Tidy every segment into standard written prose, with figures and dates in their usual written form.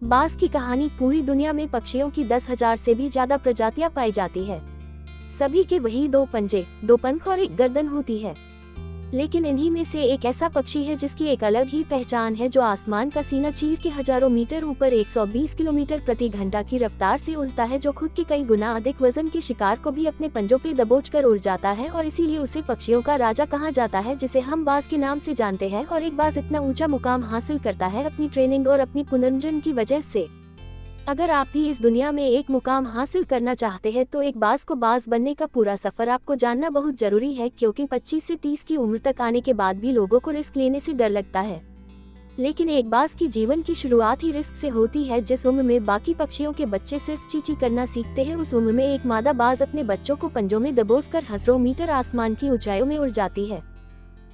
बाज की कहानी। पूरी दुनिया में पक्षियों की 10,000 से भी ज्यादा प्रजातियां पाई जाती है। सभी के वही दो पंजे, दो पंख और एक गर्दन होती है। लेकिन इन्हीं में से एक ऐसा पक्षी है जिसकी एक अलग ही पहचान है, जो आसमान का सीना चीर के हजारों मीटर ऊपर 120 किलोमीटर प्रति घंटा की रफ्तार से उड़ता है, जो खुद के कई गुना अधिक वजन के शिकार को भी अपने पंजों पे दबोचकर उड़ जाता है। और इसीलिए उसे पक्षियों का राजा कहा जाता है, जिसे हम बाज के नाम से जानते हैं। और एक बाज इतना ऊंचा मुकाम हासिल करता है अपनी ट्रेनिंग और अपनी पुनर्जन्म की वजह से। अगर आप भी इस दुनिया में एक मुकाम हासिल करना चाहते हैं तो एक बाज को बाज बनने का पूरा सफर आपको जानना बहुत जरूरी है, क्योंकि 25 से 30 की उम्र तक आने के बाद भी लोगों को रिस्क लेने से डर लगता है। लेकिन एक बाज की जीवन की शुरुआत ही रिस्क से होती है। जिस उम्र में बाकी पक्षियों के बच्चे सिर्फ चींची करना सीखते हैं, उस उम्र में एक मादा बाज अपने बच्चों को पंजों में दबोचकर हजारों मीटर आसमान की ऊंचाइयों में उड़ जाती है,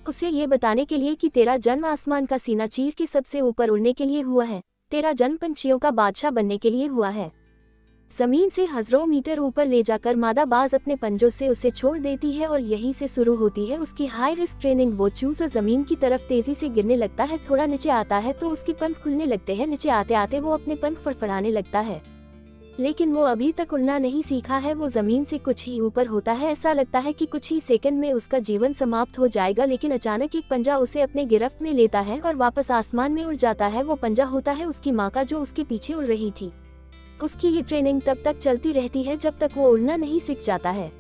उसे ये बताने के लिए कि तेरा जन्म आसमान का सीना चीर के सबसे ऊपर उड़ने के लिए हुआ है। तेरा जन्म पंछियों का बादशाह बनने के लिए हुआ है। जमीन से हजारों मीटर ऊपर ले जाकर मादा बाज अपने पंजों से उसे छोड़ देती है और यहीं से शुरू होती है उसकी हाई रिस्क ट्रेनिंग। वो चूज़ जमीन की तरफ तेजी से गिरने लगता है। थोड़ा नीचे आता है तो उसके पंख खुलने लगते हैं। नीचे आते आते वो अपने पंख फड़फड़ाने लगता है, लेकिन वो अभी तक उड़ना नहीं सीखा है। वो जमीन से कुछ ही ऊपर होता है। ऐसा लगता है कि कुछ ही सेकंड में उसका जीवन समाप्त हो जाएगा, लेकिन अचानक एक पंजा उसे अपने गिरफ्त में लेता है और वापस आसमान में उड़ जाता है। वो पंजा होता है उसकी माँ का, जो उसके पीछे उड़ रही थी। उसकी ये ट्रेनिंग तब तक चलती रहती है जब तक वो उड़ना नहीं सीख जाता है।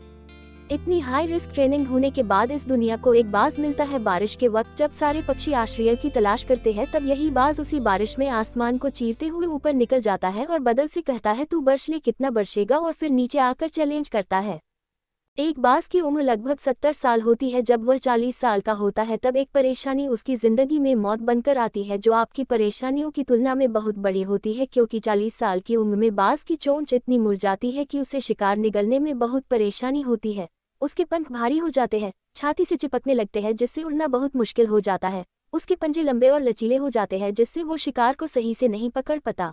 इतनी हाई रिस्क ट्रेनिंग होने के बाद इस दुनिया को एक बाज मिलता है। बारिश के वक्त जब सारे पक्षी आश्रय की तलाश करते हैं, तब यही बाज उसी बारिश में आसमान को चीरते हुए ऊपर निकल जाता है और बादल से कहता है, तू बरस ले, कितना बरसेगा। और फिर नीचे आकर चैलेंज करता है। एक बाज की उम्र लगभग 70 साल होती है। जब वह 40 साल का होता है तब एक परेशानी उसकी जिंदगी में मौत बनकर आती है, जो आपकी परेशानियों की तुलना में बहुत बड़ी होती है, क्योंकि 40 साल की उम्र में बाज की चोंच इतनी मुरझाती है कि उसे शिकार निगलने में बहुत परेशानी होती है। उसके पंख भारी हो जाते हैं, छाती से चिपकने लगते हैं, जिससे उड़ना बहुत मुश्किल हो जाता है। उसके पंजे लंबे और लचीले हो जाते हैं, जिससे वो शिकार को सही से नहीं पकड़ पाता।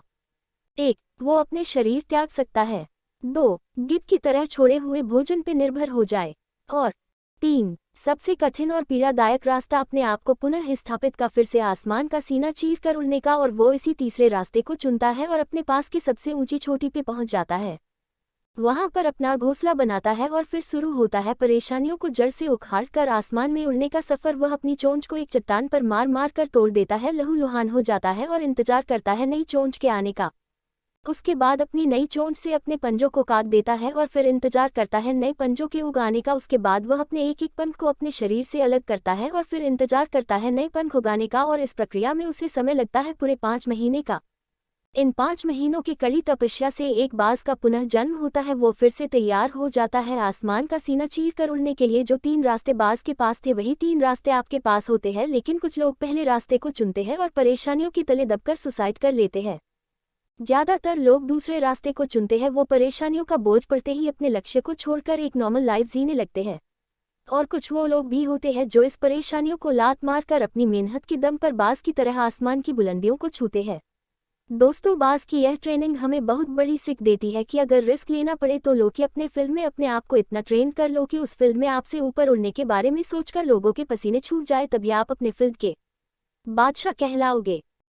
1. वो अपने शरीर त्याग सकता है। 2. गिद्ध की तरह छोड़े हुए भोजन पे निर्भर हो जाए। और 3. सबसे कठिन और पीड़ादायक रास्ता अपने आप को पुनः स्थापित का, फिर से आसमान का सीना चीर कर उड़ने का। और वो इसी तीसरे रास्ते को चुनता है और अपने पास की सबसे ऊंची चोटी पे पहुंच जाता है। वहां पर अपना घोंसला बनाता है और फिर शुरू होता है परेशानियों को जड़ से उखाड़ कर आसमान में उड़ने का सफर। वह अपनी चोंच को एक चट्टान पर मार मार कर तोड़ देता है, लहूलुहान हो जाता है और इंतजार करता है नई चोंच के आने का। उसके बाद अपनी नई चोंच से अपने पंजों को काट देता है और फिर इंतजार करता है नए पंजों के उगाने का। उसके बाद वह अपने एक एक पंख को अपने शरीर से अलग करता है और फिर इंतजार करता है नए पंख उगाने का। और इस प्रक्रिया में उसे समय लगता है पूरे 5 महीने का। इन 5 महीनों की कड़ी तपस्या से एक बाज का पुनः जन्म होता है। वो फिर से तैयार हो जाता है आसमान का सीना चीर कर उड़ने के लिए। जो 3 रास्ते बाज के पास थे, वही 3 रास्ते आपके पास होते हैं, लेकिन कुछ लोग पहले रास्ते को चुनते हैं और परेशानियों के तले दबकर सुसाइड कर लेते हैं। ज्यादातर लोग दूसरे रास्ते को चुनते हैं। वो परेशानियों का बोझ पड़ते ही अपने लक्ष्य को छोड़कर एक नॉर्मल लाइफ जीने लगते हैं। और कुछ वो लोग भी होते हैं जो इस परेशानियों को लात मारकर अपनी मेहनत के दम पर बाज की तरह आसमान की बुलंदियों को छूते हैं। दोस्तों, बाज की यह ट्रेनिंग हमें बहुत बड़ी सीख देती है कि अगर रिस्क लेना पड़े तो लो कि अपने फील्ड में अपने आप को इतना ट्रेन कर लो कि उस फील्ड में आपसे ऊपर उड़ने के बारे में सोचकर लोगों के पसीने छूट जाए, तभी आप अपने फील्ड के बादशाह कहलाओगे।